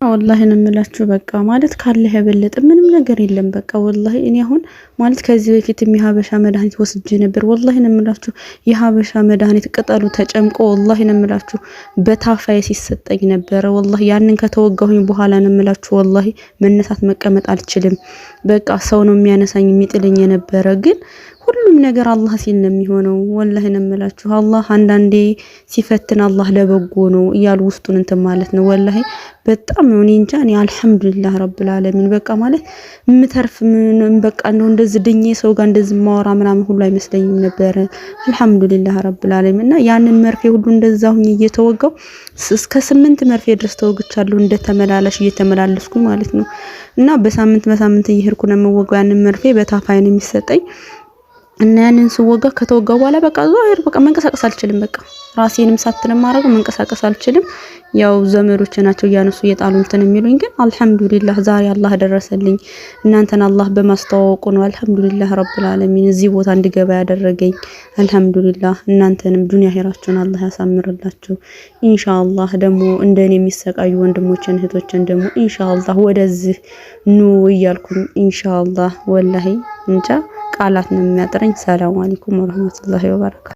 والله እንምላችሁ በቃ ማለት ካለ የበለጠ ምንም ነገር የለም በቃ والله እኔ አሁን ማለት ከዚህ በፊት የሀበሻ መድኃኒት ወስጄ ነበር والله እንምላችሁ የሀበሻ መድኃኒት ቅጠሉ ተጨምቆ والله እንምላችሁ በታፋዬ ሲሰጠኝ ነበር والله ያንን ከተወጋሁኝ በኋላ እንምላችሁ والله መነሳት መቀመጥ አልችልም በቃ ሰው ነው የሚያነሳኝ የሚጥልኝ የነበረ ግን ሁሉም ነገር አላህ ሲል ነው የሚሆነው والله እንምላችሁ አላህ አንዳንዴ ሲፈትን አላህ ለበጎ ነው ይያል ውስጡን እንት ማለት ነው والله በጣም ነው እንጃ እኔ አልহামዱሊላህ ረብል ዓለሚን በቃ ማለት ምተርፍ ምን በቃ ነው እንደዚህ ድኜ ሰው ጋር እንደዚህ ማወራ ምናምን ሁሉ አይመስለኝም ነበር አልহামዱሊላህ ረብል ዓለሚን እና ያንን መርፌ ሁሉ እንደዛው እየተወጋው እስከ 8 መርፌ ድረስ ተወግቻለሁ እንደተመላለሽ እየተመላለስኩኝ ማለት ነው እና በሳምንት እየሄድኩ ነው የምወጋው ያንን መርፌ በታፋይ ነው የሚሰጠኝ እና ያንን ስወጋ ከተወጋ በኋላ በቃ ዛሬ በቃ መንቀሳቀስ አልችልም በቃ ራሴንም ሳትንም ማረጉ መንቀሳቀስ አልችልም ያው ዘመዶች ናቸው ያነሱ የጣሉ እንትን የሚሉኝ ግን አልহামዱሊላህ ዛሬ አላህ ደረሰልኝ እናንተን አላህ በማስተዋወቁ ነው አልহামዱሊላህ ረብል ዓለሚን እዚህ ቦታ እንድገባ ያደረገኝ አልহামዱሊላህ እናንተንም ዱንያ ሄራችሁን አላህ ያሳምርላችሁ ኢንሻአላህ ደግሞ እንደኔ የሚሰቃዩ ወንድሞችን እህቶችን ደግሞ ኢንሻአላህ ወደዚህ ኑ ይያልኩኝ ኢንሻአላህ ወላሂ እንጃ ቃላት ነው የሚያጥረኝ ሰላም አለይኩም ወራህመቱላሂ ወበረካቱ